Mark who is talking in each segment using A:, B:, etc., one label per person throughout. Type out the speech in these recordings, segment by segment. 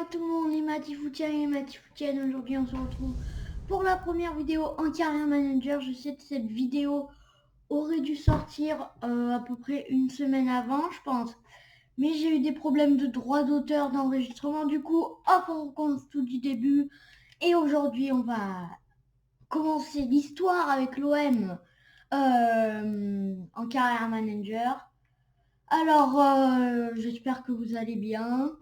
A: Bien tout le monde, les Matifoutiens et les Matifoutiennes, aujourd'hui on se retrouve pour la première vidéo en Career Manager. Je sais que cette vidéo aurait dû sortir à peu près une semaine avant, je pense. Mais j'ai eu des problèmes de droits d'auteur d'enregistrement, du coup, hop, on recommence tout du début. Et aujourd'hui, on va commencer l'histoire avec l'OM en Career Manager. Alors, j'espère que vous allez bien.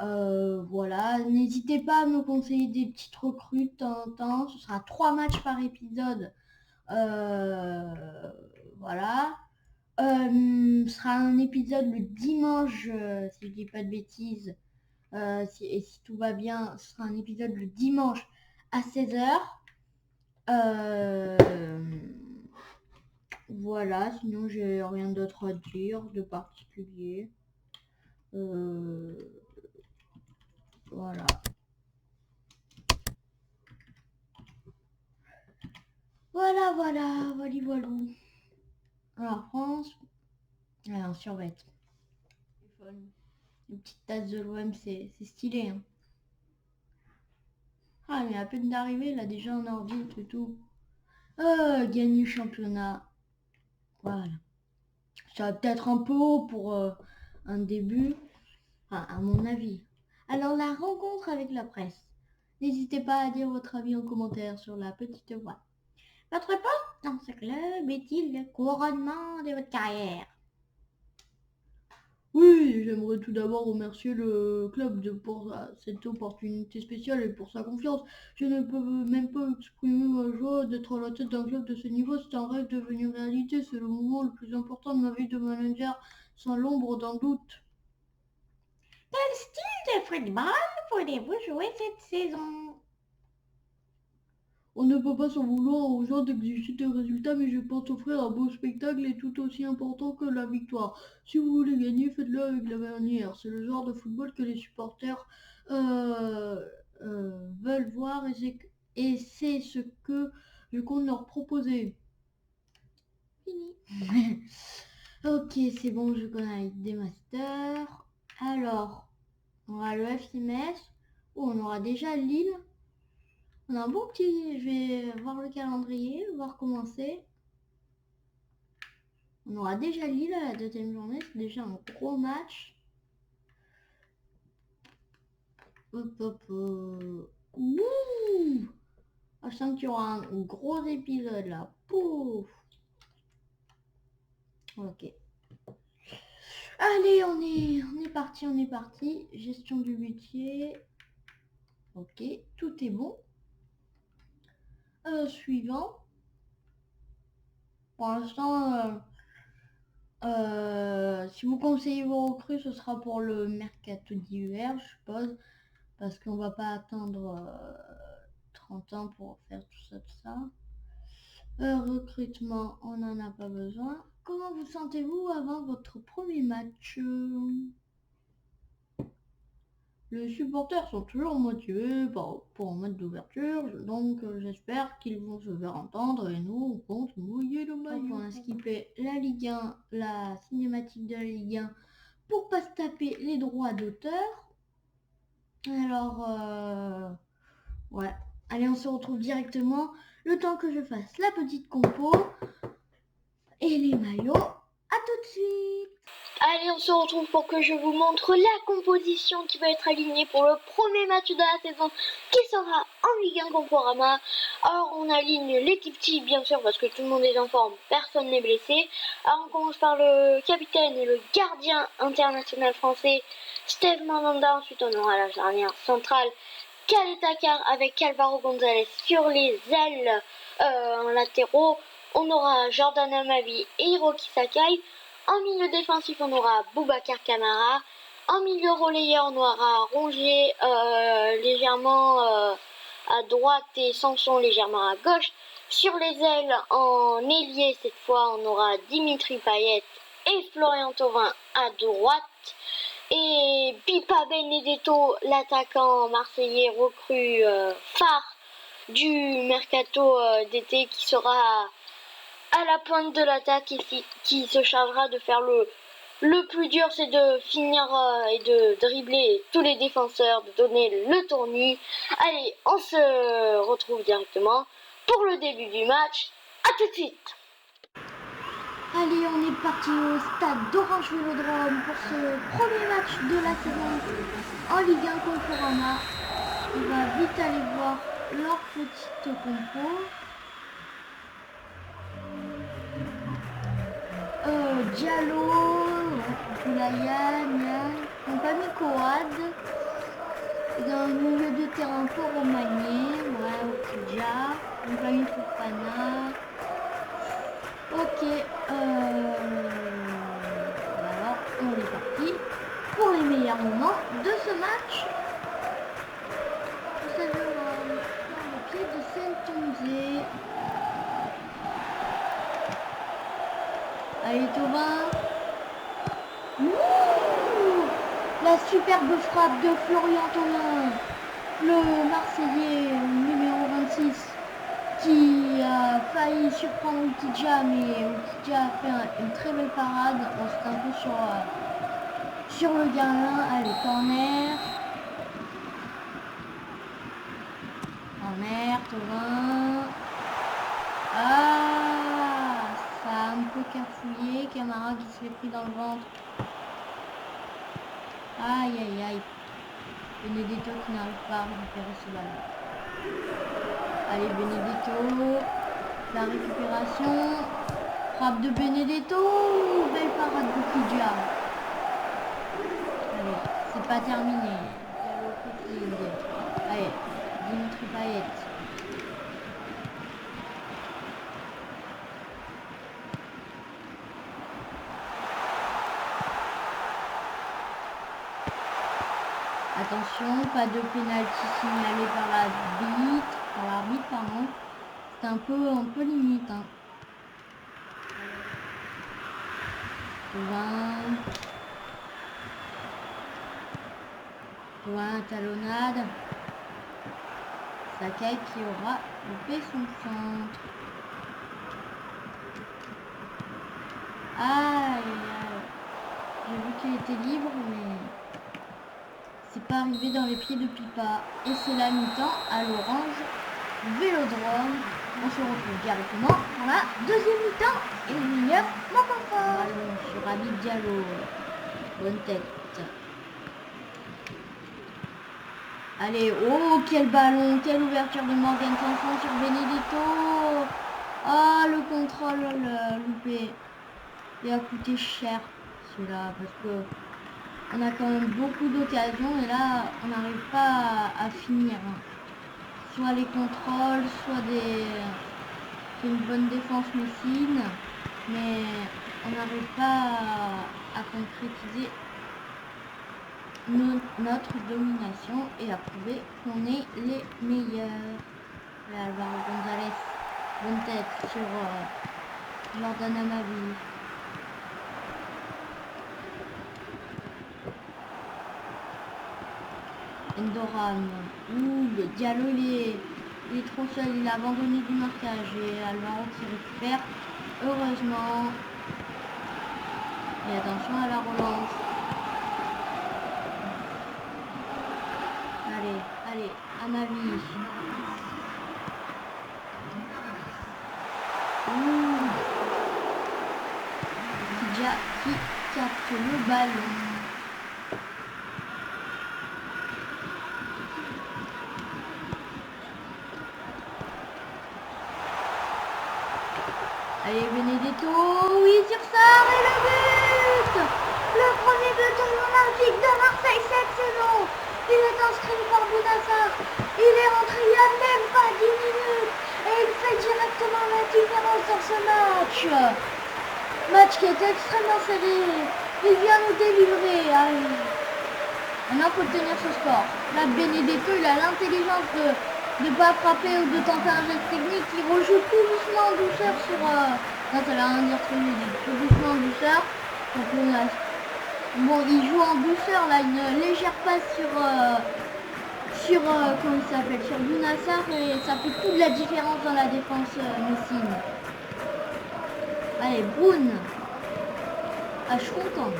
A: Voilà, n'hésitez pas à me conseiller des petites recrues de temps en temps. Ce sera 3 matchs par épisode. Voilà. Ce sera un épisode le dimanche, si je dis pas de bêtises. Et si tout va bien, ce sera un épisode le dimanche à 16h. Voilà, sinon j'ai rien d'autre à dire de particulier. Voilà. Voilà, voilou. Alors, France. Alors, survêt. Une petite tasse de l'OM, c'est stylé. Hein. Ah, mais à peine d'arriver, là, déjà en orbite et tout. Gagner le championnat. Voilà. Ça va peut-être un peu haut pour un début. Enfin, à mon avis. Alors, la rencontre avec la presse. N'hésitez pas à dire votre avis en commentaire sur la petite voix. Votre poste dans ce club est-il le couronnement de votre carrière? Oui, j'aimerais tout d'abord remercier le club pour cette opportunité spéciale et pour sa confiance. Je ne peux même pas exprimer ma joie d'être à la tête d'un club de ce niveau. C'est un rêve devenu réalité. C'est le moment le plus important de ma vie de manager, sans l'ombre d'un doute. Quel style de football voulez-vous jouer cette saison? On ne peut pas s'en vouloir aux gens d'exiger des résultats, mais je pense offrir un beau spectacle est tout aussi important que la victoire. Si vous voulez gagner, faites-le avec la manière. C'est le genre de football que les supporters veulent voir et c'est ce que je compte leur proposer. Fini. Ok, c'est bon, je connais des masters. Alors, on aura le FC Metz. Oh, on aura déjà Lille. On a un bon petit... Je vais voir le calendrier, voir comment c'est. On aura déjà Lille à la deuxième journée, c'est déjà un gros match. Hop. Ouh, je sens qu'il y aura un gros épisode là. Pouf. Ok. Allez, on est parti. Gestion du budget. Ok, tout est bon. Suivant. Pour l'instant, si vous conseillez vos recrues, ce sera pour le mercato d'hiver, je suppose. Parce qu'on va pas attendre 30 ans pour faire tout ça. Recrutement, on n'en a pas besoin. Comment vous sentez-vous avant votre premier match? Les supporters sont toujours motivés pour un match d'ouverture, donc j'espère qu'ils vont se faire entendre et nous, on compte mouiller le maillot. On a skippé la Ligue 1, la cinématique de la Ligue 1 pour pas se taper les droits d'auteur. Alors, ouais. Allez, on se retrouve directement le temps que je fasse la petite compo et les maillots. À tout de suite.
B: Allez, on se retrouve pour que je vous montre la composition qui va être alignée pour le premier match de la saison qui sera en Ligue 1 Conforama. Alors, on aligne l'équipe type, bien sûr, parce que tout le monde est en forme, personne n'est blessé. Alors, on commence par le capitaine et le gardien international français, Steve Mandanda. Ensuite, on aura la charnière centrale, Khaled Takar avec Alvaro Gonzalez sur les ailes en latéraux. On aura Jordan Amavi et Hiroki Sakai. En milieu défensif, on aura Boubacar Kamara. En milieu relayeur, on aura Rongier légèrement à droite et Sanson légèrement à gauche. Sur les ailes, en ailier, cette fois, on aura Dimitri Payet et Florian Thauvin à droite. Et Pipa Benedetto, l'attaquant marseillais recru phare du mercato d'été qui sera à la pointe de l'attaque et qui se chargera de faire le Le plus dur, c'est de finir et de dribbler tous les défenseurs, de donner le tournis. Allez, on se retrouve directement pour le début du match. À tout de suite.
A: Allez, on est parti au stade d'Orange Vélodrome pour ce premier match de la saison en Ligue 1 Conforama. On va vite aller voir leur petite compo. Diallo, Boulayan, on n'a pas mis Coad. Dans le milieu de terrain pour Romagné, ouais, Okidja, on n'a pas mis Fofana. Ok, alors on est parti pour les meilleurs moments de ce match. Ça joue le pied de Saint-Onzé. Allez Thauvin. La superbe frappe de Florian Thauvin, le Marseillais numéro 26, qui a failli surprendre Okidja, mais Okidja a fait une très belle parade. On s'est un peu sur le gardien. Allez, corner. Corner, Thauvin. Ah, ça a un peu cafouillé. Camara qui se l'est pris dans le ventre. Aïe, aïe, aïe. Benedetto qui n'arrive pas à récupérer ce ballon. Allez, Benedetto. La récupération. Frappe de Benedetto. Belle parade de Okidja. Allez, c'est pas terminé. Allez, Dimitri Payet. Attention, pas de pénalty signalé par l'arbitre, pardon. C'est un peu limite. Hein. 20 talonnade. Sakai qui aura loupé son centre. Aïe, aïe. J'ai vu qu'il était libre, mais c'est pas arrivé dans les pieds de Pipa. Et c'est la mi-temps à l'Orange Vélodrome. On se retrouve directement pour la deuxième mi-temps. Et le meilleur moment fort. Ballon sur Habib Diallo. Bonne tête. Allez, oh quel ballon, quelle ouverture de Morgan Sanson sur Benedetto. Ah, le contrôle loupé. Il a coûté cher celui-là parce que on a quand même beaucoup d'occasions et là on n'arrive pas à finir. Soit les contrôles, soit une bonne défense messine, mais on n'arrive pas à concrétiser notre domination et à prouver qu'on est les meilleurs. Là, Alvaro González, bonne tête sur Jordan Amavi. Endoram, le Diallo il est trop seul, il a abandonné du marquage et Alvaro qui récupère heureusement. Et attention à la relance. Allez, Amavi. Okidja qui capte le ballon. Allez, Benedetto, oui, sur ça, et le but! Le premier but olympique de Marseille cette saison. Il est inscrit par Bounassar. Il est rentré il n'y a même pas 10 minutes. Et il fait directement la différence dans ce match. Match qui est extrêmement serré. Il vient nous délivrer. Allez. Maintenant, il faut tenir ce score. Là, Benedetto, il a l'intelligence de ne pas frapper ou de tenter un geste technique. Il rejoue tout doucement en douceur sur... Non, ça va rien dire ce que je dis. Tout doucement en douceur. Donc, on a... Bon, il joue en douceur, là, une légère passe comment il s'appelle, sur Bounassar, et ça fait toute la différence dans la défense messine. Allez, Brune. Ah, je suis content.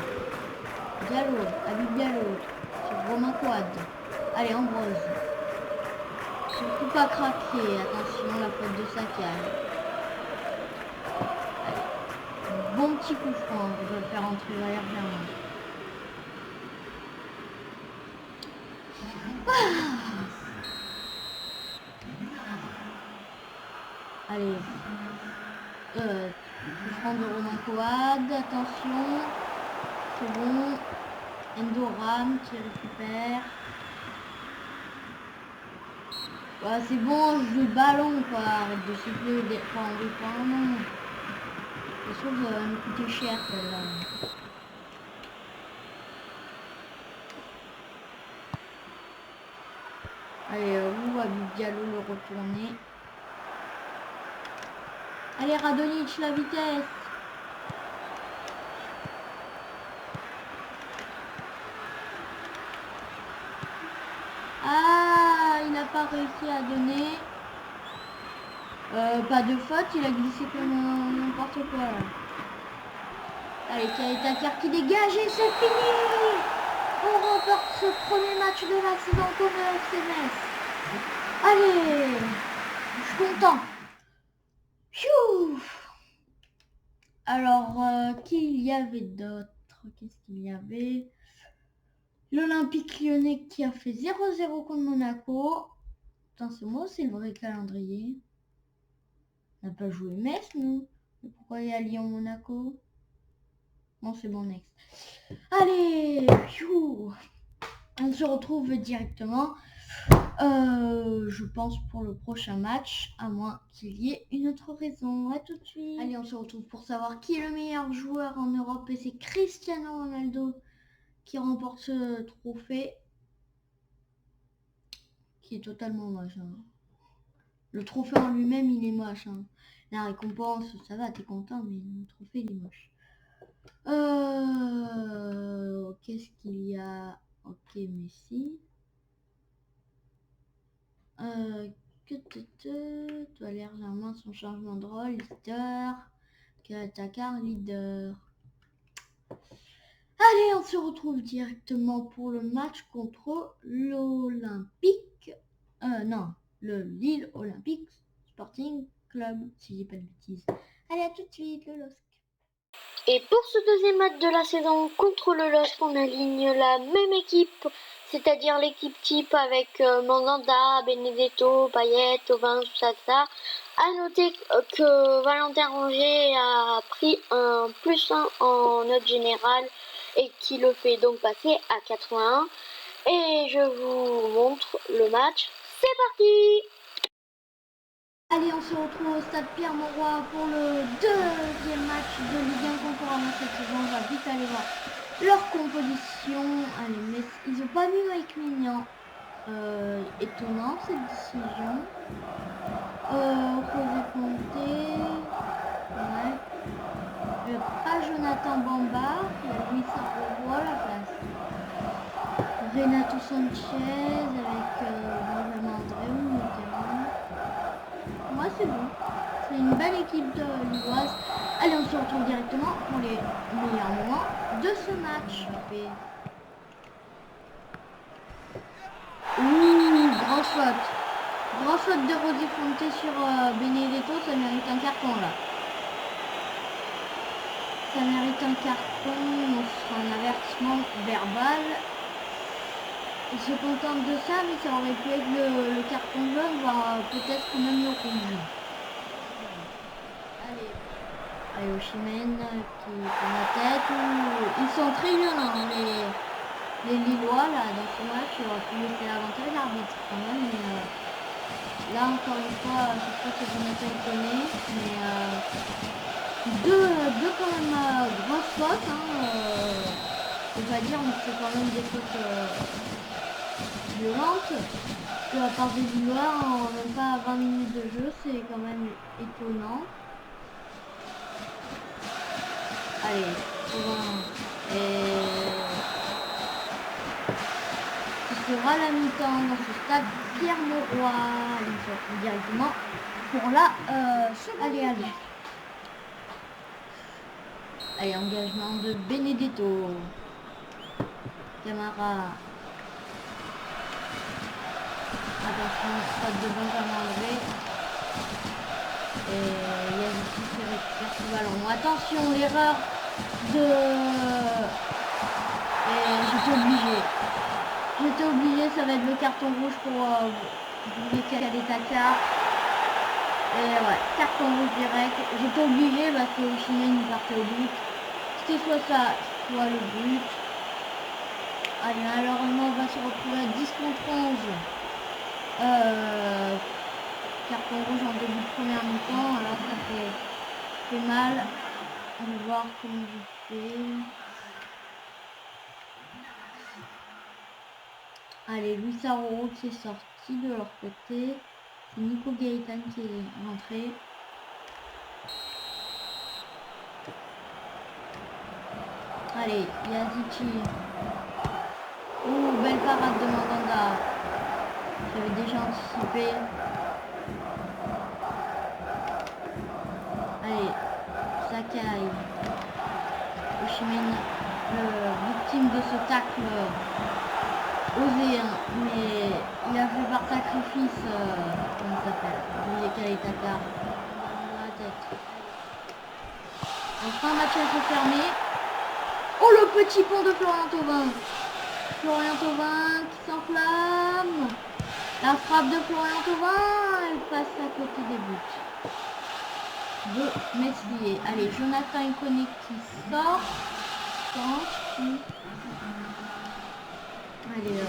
A: Diallo, Habib Diallo, sur Romain Quad. Allez, Ambrose. Surtout pas craquer, attention, la faute de Sakai. Allez, bon petit coup franc, on va le faire entrer Valère Germain. Allez, coup franc de Romain Quad, attention, c'est bon. Endoram qui récupère. Ouais, c'est bon, je joue le ballon, quoi. Arrête de siffler des... Enfin, on veut pas, non. Je trouve que ça va nous coûter cher, celle-là. Allez, on va Diallo le retourner. Allez, Radonjic, la vitesse. Ah, il n'a pas réussi à donner. Pas de faute, il a glissé comme n'importe quoi, là. Allez, Kaitaker qui dégage et c'est fini. On remporte ce premier match de la saison contre le FC Metz. Allez, je suis content. Pfiou. Alors, qu'il y avait d'autres? Qu'est-ce qu'il y avait? L'Olympique Lyonnais qui a fait 0-0 contre Monaco. Putain, c'est moi, c'est le vrai calendrier. On n'a pas joué Metz, nous. Mais pourquoi il y a Lyon-Monaco? Bon, c'est bon, next. Allez, pfiou. On se retrouve directement, je pense, pour le prochain match, à moins qu'il y ait une autre raison. À tout de suite. Allez, on se retrouve pour savoir qui est le meilleur joueur en Europe, et c'est Cristiano Ronaldo qui remporte ce trophée, qui est totalement moche. Hein. Le trophée en lui-même, il est moche. Hein. La récompense, ça va, t'es content, mais le trophée, il est moche. Qu'est-ce qu'il y a? Ok, Messi. Doit l'air Germain, son changement de rôle, leader. Katakar, leader. Allez, on se retrouve directement pour le match contre l'Olympique. Non, le Lille Olympique Sporting Club, si j'ai pas de bêtises. Allez, à tout de suite, le LOSC.
B: Et pour ce deuxième match de la saison contre le LOSC, on aligne la même équipe, c'est-à-dire l'équipe type avec Mandanda, Benedetto, Payet, Thauvin, tout ça. À noter que Valentin Rongier a pris un +1 en note générale et qui le fait donc passer à 81. Et je vous montre le match. C'est parti!
A: Allez, on se retrouve au stade Pierre-Mauroy pour le deuxième match de Ligue 1 Conforama cette saison. On va vite aller voir leur composition. Allez, mais ils n'ont pas mis Mike Mignon. Étonnant cette décision. José Conté. Ouais. Il n'y a pas Jonathan Bamba. Il y a Luis Arroyo à la place. Renato Sanchez avec Benjamin André ou Mitterrand. Moi c'est bon, c'est une belle équipe de lilloise. Allez, on se retrouve directement pour les meilleurs moments de ce match. Ouh, grosse faute. Grosse faute de Rosy Fonte sur Benedetto, ça mérite un carton là. Ça mérite un carton, donc ce sera un avertissement verbal. Il se contente de ça, mais ça aurait pu être le carton jaune, voire peut-être même le rouge. Allez, Osimhen qui prend la tête. Ils sont très violents, les Lillois, là, dans ce match. Il aurait pu laisser l'avantage l'arbitre quand même. Mais, là, encore une fois, je crois que Jonathan est donné. Mais deux quand même grosses fautes. On va dire, on fait quand même des fautes violentes. De la part des Lillois, en même pas 20 minutes de jeu, c'est quand même étonnant. Allez, ce sera la mi-temps dans ce stade Pierre-Mauroy. Allez, on se retrouve directement pour la allez. Allez, engagement de Benedetto. Camara. Attention, faute de Benjamin André. Et Yazici qui récupère ce ballon. Attention, l'erreur de... Et j'étais obligé, ça va être le carton rouge pour Caleta. Et ouais, carton rouge direct. J'étais obligé parce que Osimhen partait au but. C'était soit ça, soit le but. Allez, malheureusement, on va se retrouver à 10 contre 11. Carton rouge en début de première mi-temps. Alors ça fait mal. On va voir comment je fais. Allez, Luis Aroro qui est sorti de leur côté. C'est Nico Gaëtan qui est rentré. Allez, Yazici. Ouh, belle parade de Mandanda. J'avais déjà anticipé. Allez, Sakai. Osimhen, victime de ce tacle osé, hein, mais il a fait par sacrifice, comment ça s'appelle, Julié Caleta dans la tête. Enfin, un match à se fermer. Oh, le petit pont de Florian Thauvin. Florian Thauvin qui s'enflamme. La frappe de Florian Thauvin, elle passe à côté des buts de Meslier. Allez, Jonathan Ikoné qui sort. Allez,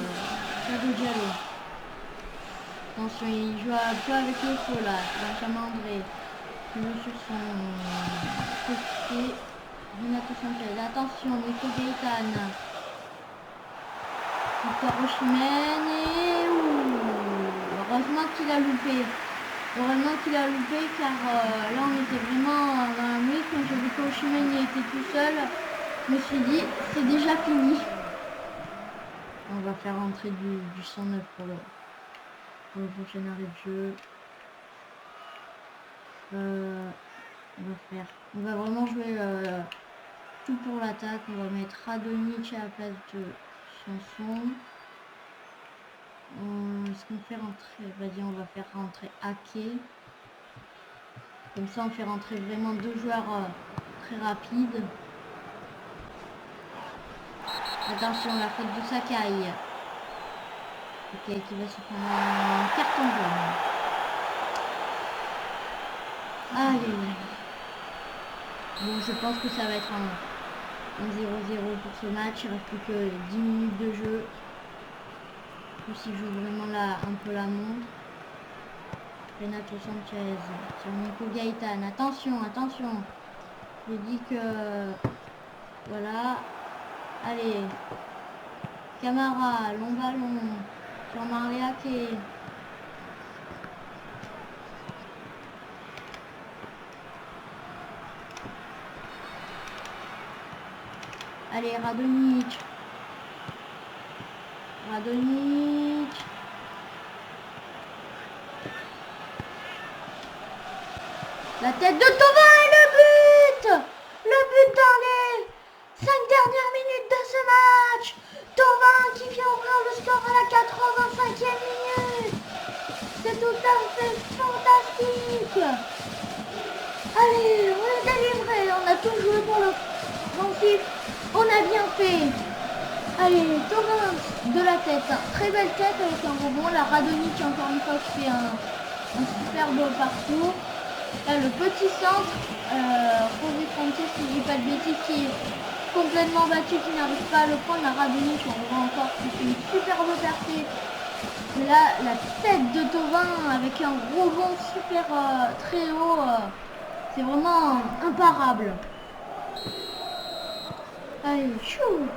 A: Shadow Diallo. Attention, il joue un peu avec le feu là. Benjamin André qui joue sur son côté. Renato Sanchez. Attention, Nico Gaëtan. Victor Osimhen et heureusement qu'il a loupé. Heureusement qu'il a loupé car là on était vraiment dans la nuit. Quand j'ai vu qu'Osimhen était tout seul, je me suis dit c'est déjà fini. On va faire rentrer du 109 pour le prochain arrêt de jeu. On va vraiment jouer tout pour l'attaque. On va mettre Radonjic à la place de Sanson. Est-ce qu'on fait rentrer? Vas-y, on va faire rentrer Ake. Comme ça, on fait rentrer vraiment deux joueurs très rapides. Attention, la faute de Sakai. Ok, qui va se prendre un carton jaune. Allez. Bon, je pense que ça va être un 0-0 pour ce match. Il reste plus que 10 minutes de jeu. Plus il joue vraiment là un peu la montre. Renato Sanchez sur Nico Gaëtan. Attention, attention. Je dis que... Voilà. Allez. Camara, long ballon. Sur Marley Ake. Allez, Radonjic. La tête de Thauvin et le but! Le but dans les 5 dernières minutes de ce match! Thauvin qui vient ouvrir le score à la 85e minute! C'est tout à fait fantastique! Allez, on est délivré, on a tout joué pour l'offensif, on a bien fait! Allez, Thauvin de la tête, très belle tête avec un rebond, la Radonjic encore une fois qui fait un superbe parcours. Là, le petit centre, José Fontes, si je dis pas de bêtises, qui est complètement battu, qui n'arrive pas à le prendre. La Radonjic, on voit encore qui fait une superbe percée. Mais là, la tête de Thauvin avec un rebond super très haut, c'est vraiment imparable. Allez, chou!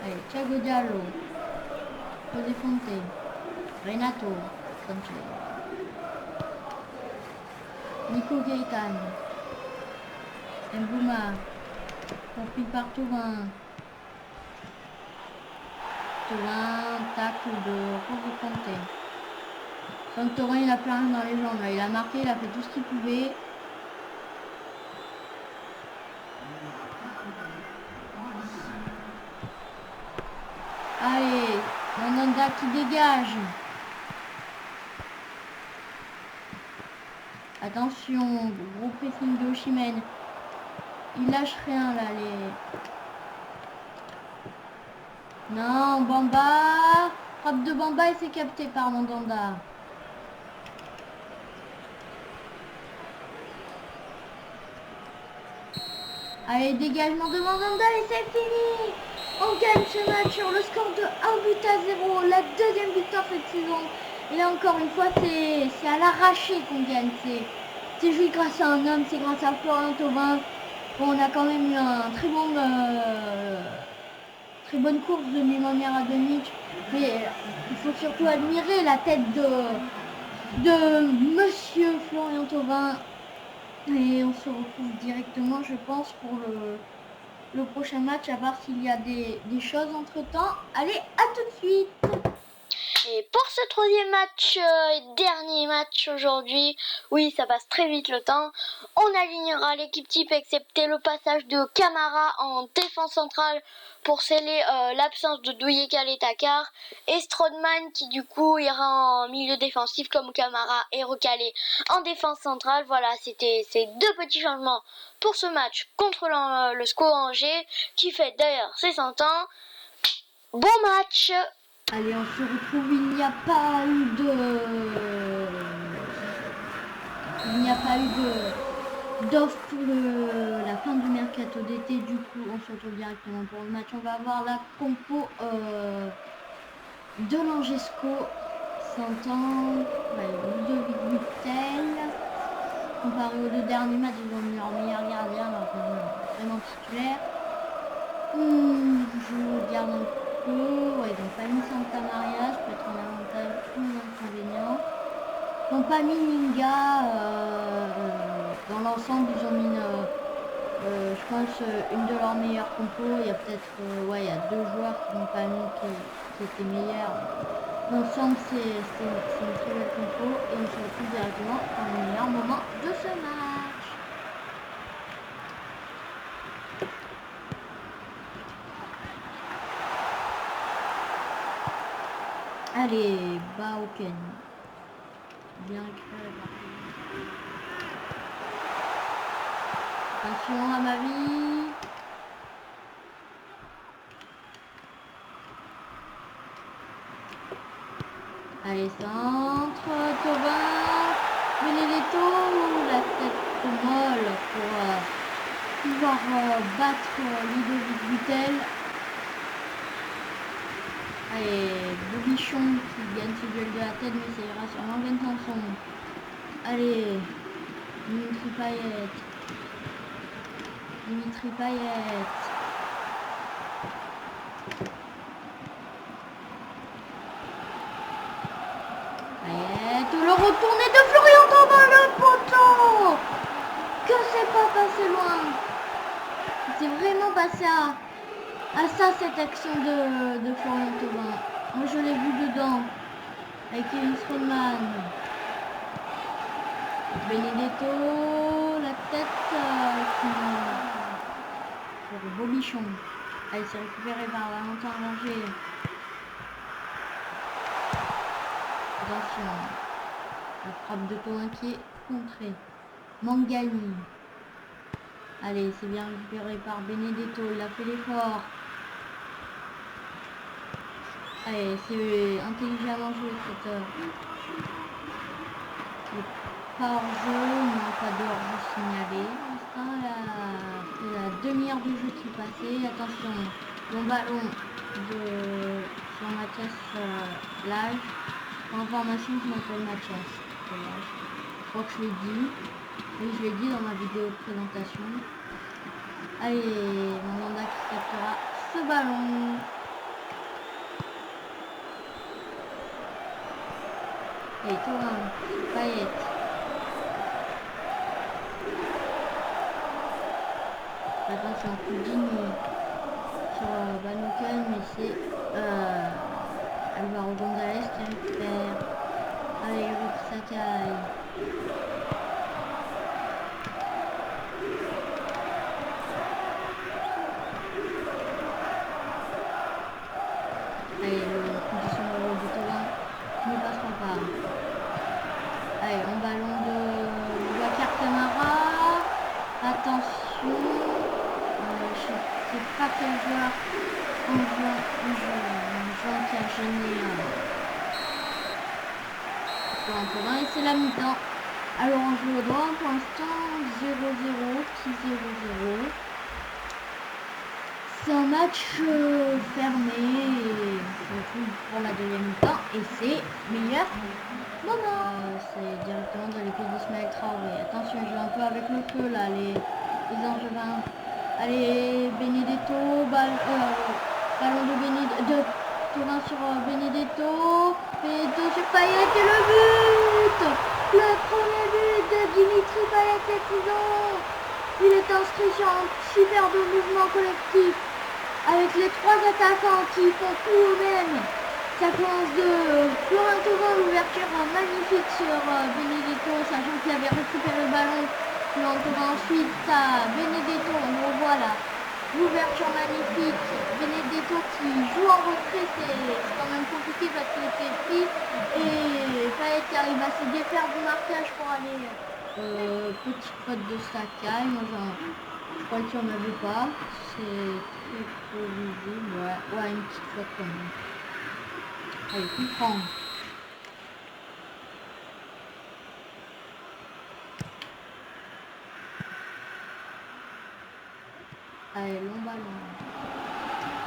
A: Allez, Thiago Diallo, José Fonte, Renato Sanchez, Nico Gaëtan, Mbouma, compris par Thauvin. Tacle de José Fonte. Donc Thauvin, il a plein dans les jambes là. Il a marqué, il a fait tout ce qu'il pouvait. qui dégage. Attention, gros pressing de Osimhen. Il lâche rien là, les... Non, Bamba. Frappe de Bamba et c'est capté par Mandanda. Allez, dégagement de Mandanda et c'est fini. On gagne ce match sur le score de 1-0. La deuxième victoire cette saison. Et là encore une fois, c'est à l'arraché qu'on gagne. C'est juste grâce à un homme, c'est grâce à Florian Thauvin. Bon, on a quand même eu un très bonne course de Nemanja Radonjic. Mais il faut surtout admirer la tête de Monsieur Florian Thauvin. Et on se retrouve directement, je pense, pour le prochain match, à voir s'il y a des choses entre temps. Allez, à tout de suite.
B: Et pour ce troisième match et dernier match aujourd'hui, oui, ça passe très vite le temps, on alignera l'équipe type excepté le passage de Camara en défense centrale pour sceller l'absence de Douye Takar et Strootman qui du coup ira en milieu défensif comme Camara est recalé en défense centrale. Voilà, c'était ces deux petits changements pour ce match contre le SCO Angers qui fait d'ailleurs ses 100 ans. Bon match!
A: Allez, on se retrouve, il n'y a pas eu d'offre pour la fin du mercato d'été, du coup on se retrouve directement pour le match. On va avoir la compo de l'Angesco, 100 ans, Ludovic Butel. Comparé aux deux derniers matchs, ils ont mis leur meilleur gardien, vraiment titulaire. Je regarde un peu, ouais, ils n'ont pas mis Santa Maria, ça peut être un avantage ou un inconvénient. Ils n'ont pas mis Minga, dans l'ensemble ils ont mis je pense une de leurs meilleures compos. Il y a peut-être il y a deux joueurs qui n'ont pas mis qui étaient meilleurs. L'ensemble c'est une très belle compo et on se retrouve directement dans le meilleur moment de ce match. Allez, Baoken. Bien récupéré par attention à ma vie. Allez, centre, Thauvin, Benedetto, la tête molle pour pouvoir battre Ludovic Butel. Allez, Bobichon qui gagne ce duel de la tête, mais ça ira sur Morgan Sanson. Allez, Dimitri Payet. Le retourné de Florian Thauvin, le poteau. Que c'est pas passé loin. C'est vraiment passé à ça cette action de Florian Thauvin. Moi je l'ai vu dedans avec Kevin Strootman. Benedetto, la tête pour Bobichon. Allez, c'est récupéré par Valentin Ranger. Attention, la frappe de Thauvin qui est contrée. Mangani. Allez, c'est bien récupéré par Benedetto, il a fait l'effort. Allez, c'est intelligemment joué cette pas hors-jeu, non pas de hors-jeu signalé. La demi-heure du jeu qui passait. Attention, bon ballon sur Mathias Lage. Pour information, je m'appelle Mathias Lage. Je crois que je l'ai dit. Oui, je l'ai dit dans ma vidéo de présentation. Allez, Mandanda qui captera ce ballon. Allez, Thauvin, Payet. Attention, Houdini sur Vanoken, mais c'est Alvaro González qui récupère. Allez, Ruth Sakai. Allez, le condition de gagner sur un terrain et c'est la mi-temps. Alors on joue au droit pour l'instant 0-0, petit 0-0. C'est un match fermé et on retrouve pour la deuxième mi-temps et c'est meilleur moment. C'est directement dans l'équipe d'Ismaël Traoré. Attention, je joue un peu avec le feu là, les Angevins. Allez, Benedetto, ballon de Benedetto, Thauvin sur Benedetto, Benedetto sur Payet et le but. Le premier but de Dimitri Payet cette saison. Il est inscrit sur un superbe mouvement collectif avec les trois attaquants qui font tout eux-mêmes. Ça commence de Florent Thauvin, l'ouverture magnifique sur Benedetto, sachant qu'il avait récupéré le ballon. Florent Thauvin ensuite à Benedetto, on revoit là l'ouverture magnifique. Benedetto qui joue en retrait, c'est quand même compliqué parce qu'il était pris. Et Payet qui arrive à se défaire du marquage pour aller petite faute de Sakai. Moi je crois qu'il n'y en avait pas. C'est très peu visible. Ouais, une petite faute quand même. Allez, coup franc. Allez, long ballon.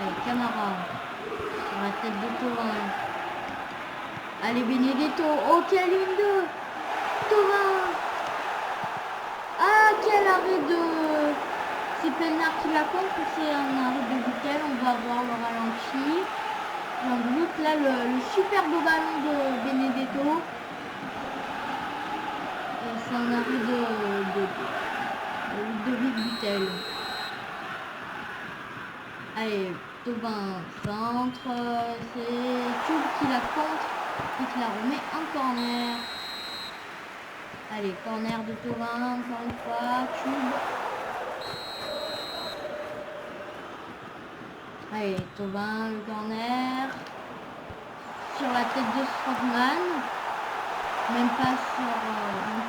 A: Allez, Camara. Sur la tête de Thauvin. Allez, Benedetto. Oh, quelle ligne de Thauvin. Ah, quel arrêt de... C'est Pelnard qui la compte ou c'est un arrêt de Vittel? On va voir le ralenti. J'en doute. Là, le superbe ballon de Benedetto. C'est un arrêt de Ludovic Vittel. Allez, Thauvin centre, c'est Tube qui la contre et qui la remet en corner. Allez, corner de Thauvin, encore une fois, Tube. Allez, Thauvin, le corner. Sur la tête de Strootman. Même pas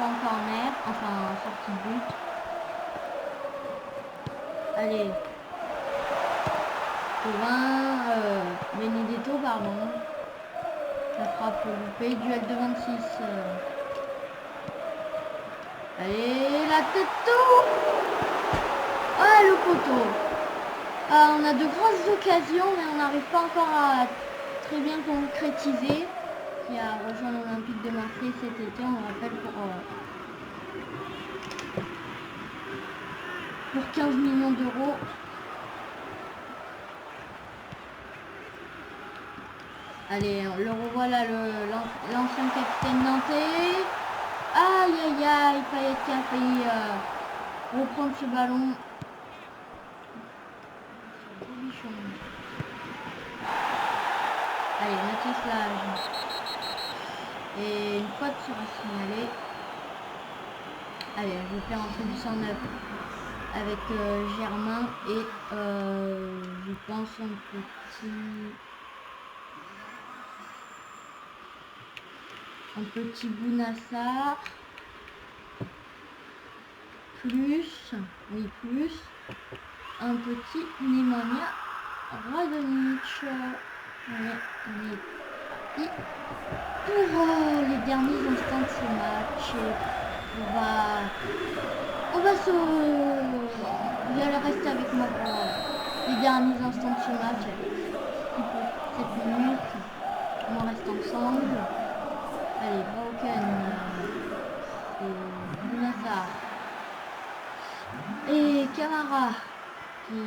A: en corner, enfin en sortie de but. Allez. Benedetto, pardon. La frappe loupée, duel de 26. Allez, la tête tout. Ah, le poteau. On a de grosses occasions, mais on n'arrive pas encore à très bien concrétiser. Qui a rejoint l'Olympique de Marseille cet été, on le rappelle, pour 15 millions d'euros. Allez, le revoilà, l'ancien capitaine nantais. Aïe, aïe, aïe, Payet qui a failli reprendre ce ballon. Allez, Mathias Lage. Et une faute sera signalée. Allez, je vais faire un peu du 109 avec Germain et je pense un petit Bounassar, plus un petit Nemanja Radonjic. Pour les derniers instants de ce match, vous allez rester avec moi pour les derniers instants de ce match. 7 minutes, on reste ensemble. Allez, Broken, et Bounassar et Camara qui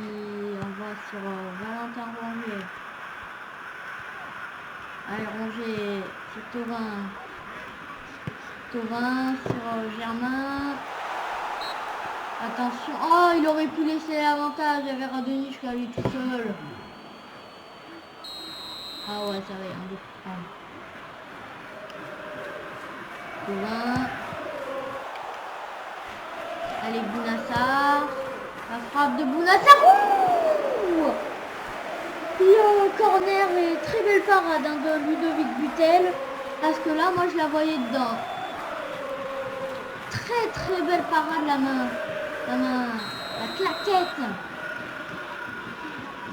A: envoie sur Valentin Rongier. Allez, Rongier sur Thauvin sur Germain. Attention, oh, il aurait pu laisser l'avantage, il y avait Radonjic qui allait tout seul. Ah ouais, ça va, un peu plus prendre. Thauvin. Allez, Bounassar. La frappe de Bounassar. Ouh, le corner et très belle parade de Ludovic Vittel. Parce que là, moi, je la voyais dedans. Très très belle parade, la claquette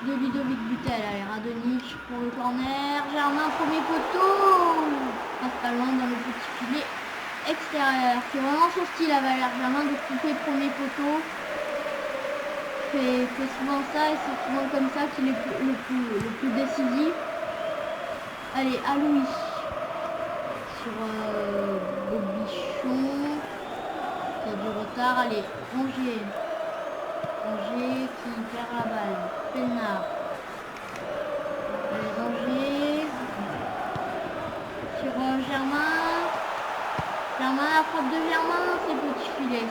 A: de Ludovic Butel. Allez, Radonjic pour le corner. Germain, premier poteau. Passe pas loin dans le petit filet extérieur. C'est vraiment son style à Valère Germain de couper premier poteau. Fait souvent ça et c'est souvent comme ça qu'il est le plus décisif. Allez, à Louis. Sur Bobichon. Il y a du retard. Allez, Rongier. Rongier qui perd la balle. Peinard. Allez, Rongier. Sur Germain. Germain, la frappe de Germain. C'est petit filet.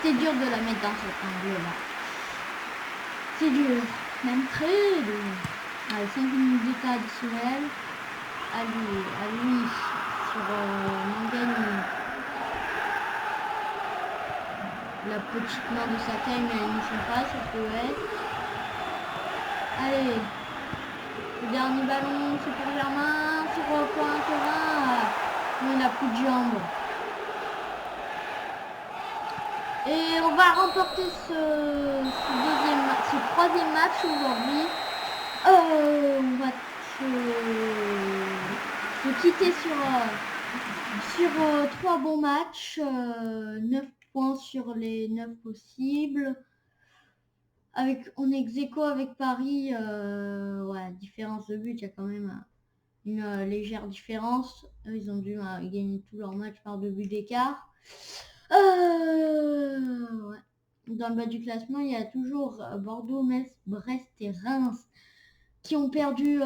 A: C'est dur de la mettre dans cet angle-là. C'est dur. Même très dur. Allez, 5 minutes d'état additionnel. À lui. Sur Mangani. La petite main de Sakai, mais elle ne sent pas, ça peut être. Allez. Le dernier ballon, c'est pour Germain. Sur Corinthien. Il n'a plus de jambes. Et on va remporter ce troisième match aujourd'hui. On va se quitter sur 3 bons matchs. 9 points sur les 9 possibles. On est ex-aequo avec Paris. Ouais, différence de but, il y a quand même une légère différence. Ils ont dû gagner tous leurs matchs par 2 buts d'écart. Ouais. Dans le bas du classement, il y a toujours Bordeaux, Metz, Brest et Reims qui ont perdu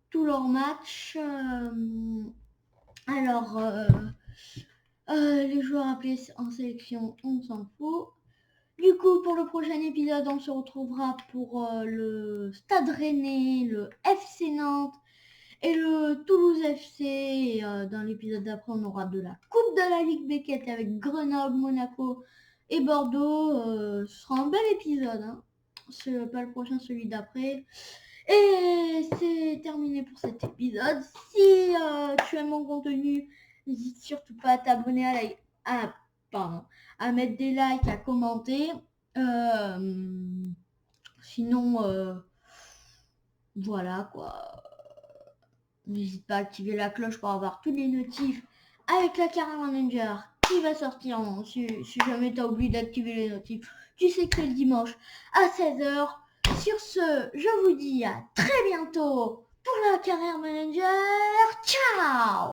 A: tous leurs matchs. Alors, les joueurs appelés en sélection, on s'en fout. Du coup, pour le prochain épisode, on se retrouvera pour le Stade Rennais, le FC Nantes et le Toulouse FC. Et, dans l'épisode d'après, on aura de la Coupe de la Ligue Beckett avec Grenoble, Monaco et Bordeaux. Ce sera un bel épisode. Hein. C'est pas le prochain, celui d'après. Et c'est terminé pour cet épisode. Si tu aimes mon contenu, n'hésite surtout pas à t'abonner, à mettre des likes, à commenter. Sinon, voilà quoi. N'hésite pas à activer la cloche pour avoir tous les notifs avec la Carrière Manager qui va sortir. Si jamais tu as oublié d'activer les notifs, tu sais que c'est le dimanche à 16h. Sur ce, je vous dis à très bientôt pour la Carrière Manager. Ciao!